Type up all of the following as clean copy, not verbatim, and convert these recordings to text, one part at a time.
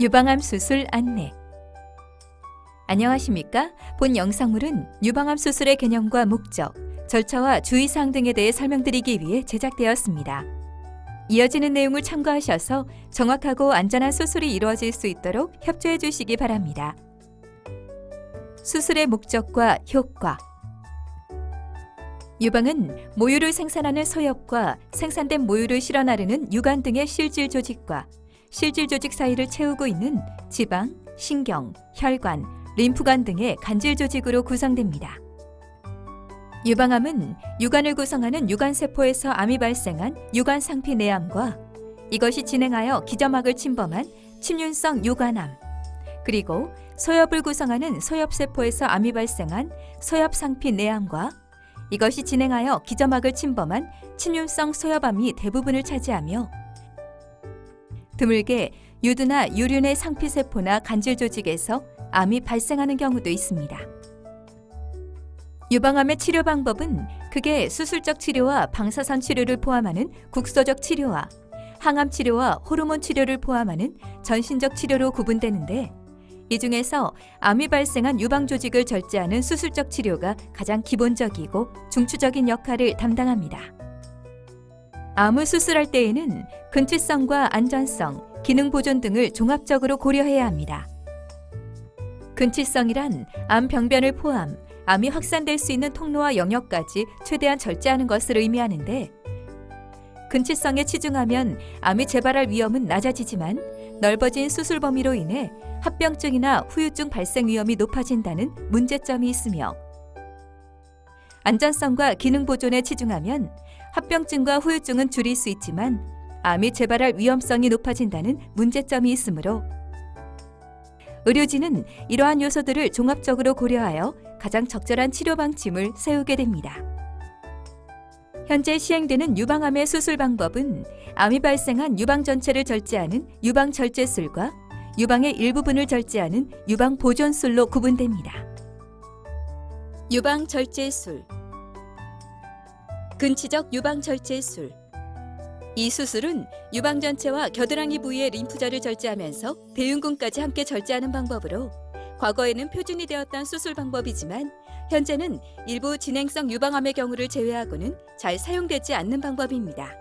유방암 수술 안내. 안녕하십니까? 본 영상물은 유방암 수술의 개념과 목적, 절차와 주의사항 등에 대해 설명드리기 위해 제작되었습니다. 이어지는 내용을 참고하셔서 정확하고 안전한 수술이 이루어질 수 있도록 협조해 주시기 바랍니다. 수술의 목적과 효과. 유방은 모유를 생산하는 소엽과 생산된 모유를 실어 나르는 유관 등의 실질 조직과 실질 조직 사이를 채우고 있는 지방, 신경, 혈관, 림프관 등의 간질 조직으로 구성됩니다. 유방암은 유관을 구성하는 유관세포에서 암이 발생한 유관상피 내암과 이것이 진행하여 기저막을 침범한 침륜성 유관암, 그리고 소엽을 구성하는 소엽세포에서 암이 발생한 소엽상피 내암과 이것이 진행하여 기저막을 침범한 침륜성 소엽암이 대부분을 차지하며 드물게 유두나 유륜의 상피세포나 간질 조직에서 암이 발생하는 경우도 있습니다. 유방암의 치료 방법은 크게 수술적 치료와 방사선 치료를 포함하는 국소적 치료와 항암 치료와 호르몬 치료를 포함하는 전신적 치료로 구분되는데 이 중에서 암이 발생한 유방 조직을 절제하는 수술적 치료가 가장 기본적이고 중추적인 역할을 담당합니다. 암을 수술할 때에는 근치성과 안전성, 기능 보존 등을 종합적으로 고려해야 합니다. 근치성이란 암 병변을 포함, 암이 확산될 수 있는 통로와 영역까지 최대한 절제하는 것을 의미하는데 근치성에 치중하면 암이 재발할 위험은 낮아지지만 넓어진 수술 범위로 인해 합병증이나 후유증 발생 위험이 높아진다는 문제점이 있으며 안전성과 기능 보존에 치중하면 합병증과 후유증은 줄일 수 있지만 암이 재발할 위험성이 높아진다는 문제점이 있으므로 의료진은 이러한 요소들을 종합적으로 고려하여 가장 적절한 치료 방침을 세우게 됩니다. 현재 시행되는 유방암의 수술 방법은 암이 발생한 유방 전체를 절제하는 유방 절제술과 유방의 일부분을 절제하는 유방 보존술로 구분됩니다. 유방 절제술, 근치적 유방 절제술. 이 수술은 유방 전체와 겨드랑이 부위의 림프절을 절제하면서 대흉근까지 함께 절제하는 방법으로 과거에는 표준이 되었던 수술 방법이지만 현재는 일부 진행성 유방암의 경우를 제외하고는 잘 사용되지 않는 방법입니다.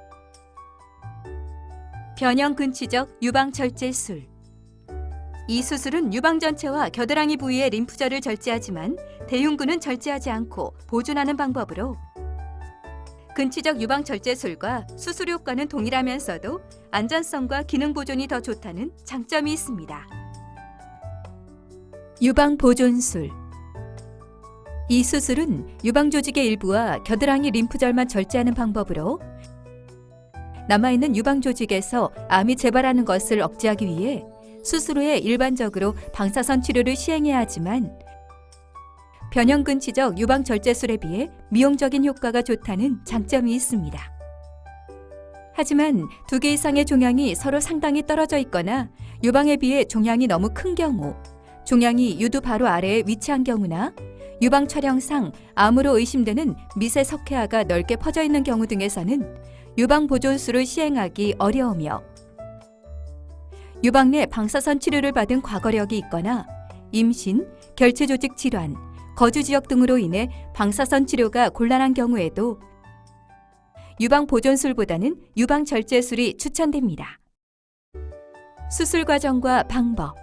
변형 근치적 유방 절제술. 이 수술은 유방 전체와 겨드랑이 부위의 림프절을 절제하지만 대흉근은 절제하지 않고 보존하는 방법으로 근치적 유방 절제술과 수술 효과는 동일하면서도 안전성과 기능 보존이 더 좋다는 장점이 있습니다. 유방 보존술. 이 수술은 유방 조직의 일부와 겨드랑이 림프절만 절제하는 방법으로 남아있는 유방 조직에서 암이 재발하는 것을 억제하기 위해 수술 후에 일반적으로 방사선 치료를 시행해야 하지만 변형 근치적 유방 절제술에 비해 미용적인 효과가 좋다는 장점이 있습니다. 하지만 2개 이상의 종양이 서로 상당히 떨어져 있거나 유방에 비해 종양이 너무 큰 경우, 종양이 유두 바로 아래에 위치한 경우나 유방 촬영상 암으로 의심되는 미세 석회화가 넓게 퍼져 있는 경우 등에서는 유방 보존술을 시행하기 어려우며 유방 내 방사선 치료를 받은 과거력이 있거나 임신, 결체 조직 질환, 거주 지역 등으로 인해 방사선 치료가 곤란한 경우에도 유방 보존술보다는 유방 절제술이 추천됩니다. 수술 과정과 방법.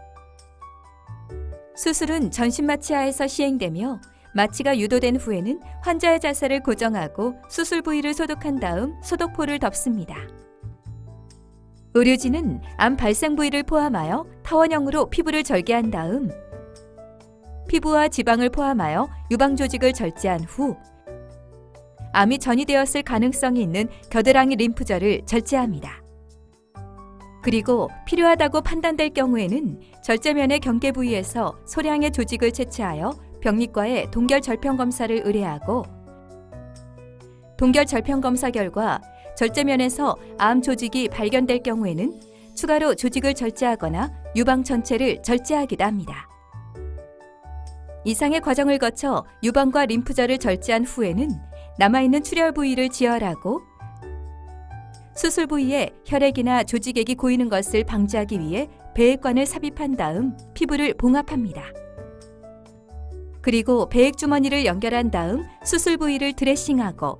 수술은 전신 마취하에서 시행되며 마취가 유도된 후에는 환자의 자세를 고정하고 수술 부위를 소독한 다음 소독포를 덮습니다. 의료진은 암 발생 부위를 포함하여 타원형으로 피부를 절개한 다음 피부와 지방을 포함하여 유방 조직을 절제한 후 암이 전이되었을 가능성이 있는 겨드랑이 림프절을 절제합니다. 그리고 필요하다고 판단될 경우에는 절제면의 경계 부위에서 소량의 조직을 채취하여 병리과에 동결 절편 검사를 의뢰하고 동결 절편 검사 결과 절제면에서 암 조직이 발견될 경우에는 추가로 조직을 절제하거나 유방 전체를 절제하기도 합니다. 이상의 과정을 거쳐 유방과 림프절을 절제한 후에는 남아있는 출혈 부위를 지혈하고 수술 부위에 혈액이나 조직액이 고이는 것을 방지하기 위해 배액관을 삽입한 다음 피부를 봉합합니다. 그리고 배액 주머니를 연결한 다음 수술 부위를 드레싱하고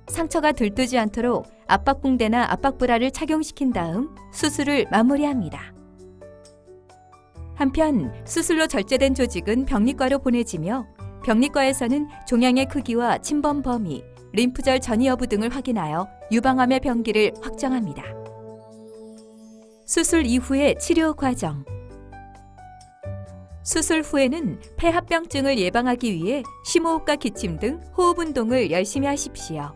상처가 들뜨지 않도록 압박붕대나 압박브라를 착용시킨 다음 수술을 마무리합니다. 한편 수술로 절제된 조직은 병리과로 보내지며 병리과에서는 종양의 크기와 침범 범위, 림프절 전이 여부 등을 확인하여 유방암의 병기를 확정합니다. 수술 이후의 치료 과정. 수술 후에는 폐합병증을 예방하기 위해 심호흡과 기침 등 호흡 운동을 열심히 하십시오.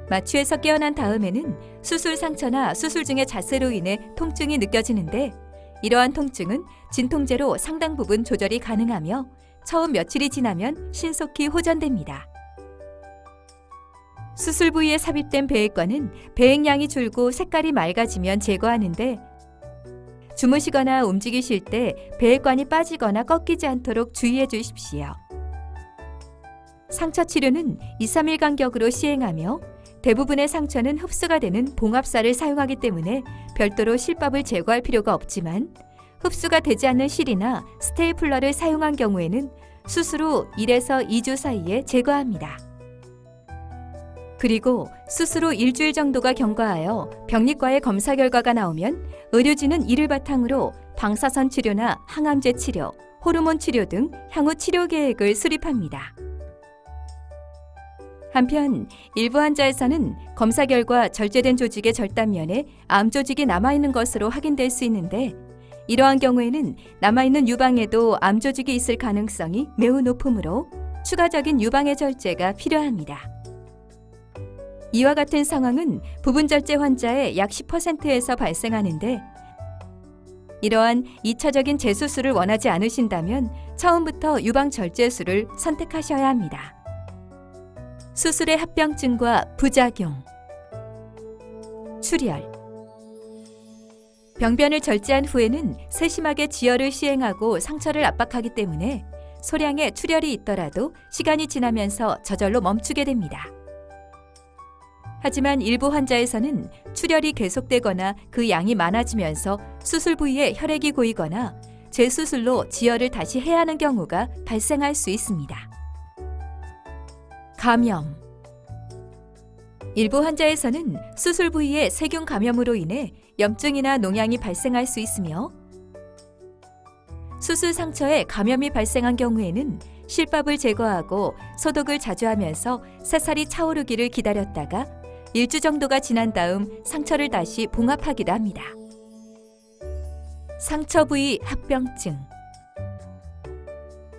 마취에서 깨어난 다음에는 수술 상처나 수술 중의 자세로 인해 통증이 느껴지는데 이러한 통증은 진통제로 상당 부분 조절이 가능하며 처음 며칠이 지나면 신속히 호전됩니다. 수술 부위에 삽입된 배액관은 배액량이 줄고 색깔이 맑아지면 제거하는데 주무시거나 움직이실 때 배액관이 빠지거나 꺾이지 않도록 주의해 주십시오. 상처 치료는 2-3일 간격으로 시행하며 대부분의 상처는 흡수가 되는 봉합사를 사용하기 때문에 별도로 실밥을 제거할 필요가 없지만 흡수가 되지 않는 실이나 스테이플러를 사용한 경우에는 수술 후 1에서 2주 사이에 제거합니다. 그리고 수술 후 일주일 정도가 경과하여 병리과의 검사 결과가 나오면 의료진은 이를 바탕으로 방사선 치료나 항암제 치료, 호르몬 치료 등 향후 치료 계획을 수립합니다. 한편 일부 환자에서는 검사 결과 절제된 조직의 절단면에 암 조직이 남아있는 것으로 확인될 수 있는데 이러한 경우에는 남아있는 유방에도 암 조직이 있을 가능성이 매우 높으므로 추가적인 유방의 절제가 필요합니다. 이와 같은 상황은 부분 절제 환자의 약 10%에서 발생하는데 이러한 2차적인 재수술을 원하지 않으신다면 처음부터 유방 절제술을 선택하셔야 합니다. 수술의 합병증과 부작용. 출혈. 병변을 절제한 후에는 세심하게 지혈을 시행하고 상처를 압박하기 때문에 소량의 출혈이 있더라도 시간이 지나면서 저절로 멈추게 됩니다. 하지만 일부 환자에서는 출혈이 계속되거나 그 양이 많아지면서 수술 부위에 혈액이 고이거나 재수술로 지혈을 다시 해야 하는 경우가 발생할 수 있습니다. 감염. 일부 환자에서는 수술 부위에 세균 감염으로 인해 염증이나 농양이 발생할 수 있으며 수술 상처에 감염이 발생한 경우에는 실밥을 제거하고 소독을 자주 하면서 새살이 차오르기를 기다렸다가 1주 정도가 지난 다음 상처를 다시 봉합하기도 합니다. 상처 부위 합병증.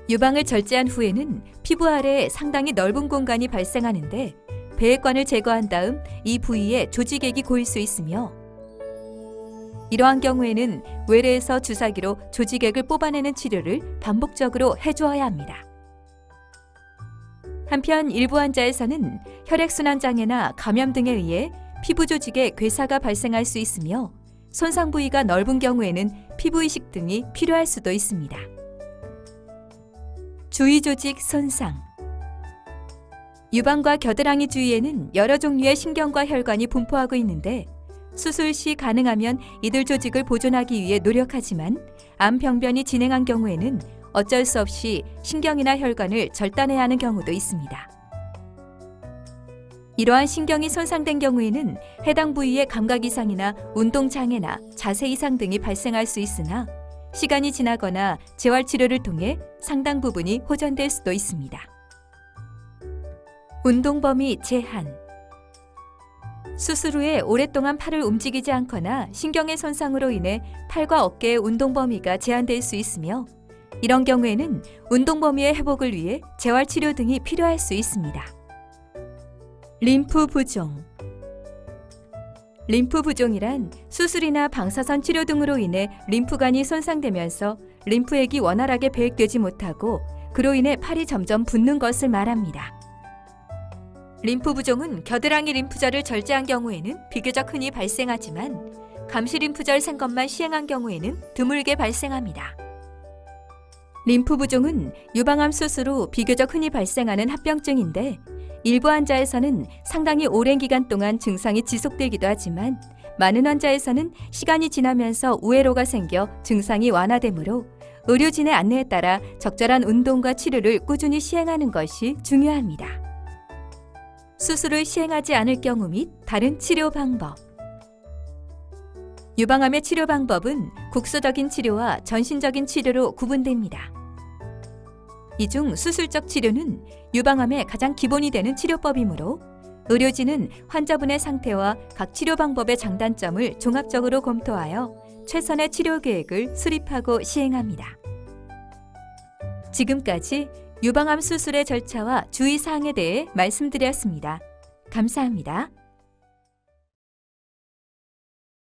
유방을 절제한 후에는 피부 아래에 상당히 넓은 공간이 발생하는데 배액관을 제거한 다음 이 부위에 조직액이 고일 수 있으며 이러한 경우에는 외래에서 주사기로 조직액을 뽑아내는 치료를 반복적으로 해주어야 합니다. 한편 일부 환자에서는 혈액순환 장애나 감염 등에 의해 피부 조직에 괴사가 발생할 수 있으며 손상 부위가 넓은 경우에는 피부 이식 등이 필요할 수도 있습니다. 주위 조직 손상. 유방과 겨드랑이 주위에는 여러 종류의 신경과 혈관이 분포하고 있는데 수술 시 가능하면 이들 조직을 보존하기 위해 노력하지만 암 병변이 진행한 경우에는 어쩔 수 없이 신경이나 혈관을 절단해야 하는 경우도 있습니다. 이러한 신경이 손상된 경우에는 해당 부위의 감각 이상이나 운동 장애나 자세 이상 등이 발생할 수 있으나 시간이 지나거나 재활 치료를 통해 상당 부분이 호전될 수도 있습니다. 운동 범위 제한. 수술 후에 오랫동안 팔을 움직이지 않거나 신경의 손상으로 인해 팔과 어깨의 운동 범위가 제한될 수 있으며 이런 경우에는 운동 범위의 회복을 위해 재활 치료 등이 필요할 수 있습니다. 림프 부종. 림프 부종이란 수술이나 방사선 치료 등으로 인해 림프관이 손상되면서 림프액이 원활하게 배액되지 못하고 그로 인해 팔이 점점 붓는 것을 말합니다. 림프 부종은 겨드랑이 림프절을 절제한 경우에는 비교적 흔히 발생하지만 감시 림프절 생검만 시행한 경우에는 드물게 발생합니다. 림프 부종은 유방암 수술 후 비교적 흔히 발생하는 합병증인데 일부 환자에서는 상당히 오랜 기간 동안 증상이 지속되기도 하지만 많은 환자에서는 시간이 지나면서 우회로가 생겨 증상이 완화되므로 의료진의 안내에 따라 적절한 운동과 치료를 꾸준히 시행하는 것이 중요합니다. 수술을 시행하지 않을 경우 및 다른 치료 방법. 유방암의 치료 방법은 국소적인 치료와 전신적인 치료로 구분됩니다. 이 중 수술적 치료는 유방암의 가장 기본이 되는 치료법이므로 의료진은 환자분의 상태와 각 치료 방법의 장단점을 종합적으로 검토하여 최선의 치료 계획을 수립하고 시행합니다. 지금까지 유방암 수술의 절차와 주의사항에 대해 말씀드렸습니다. 감사합니다.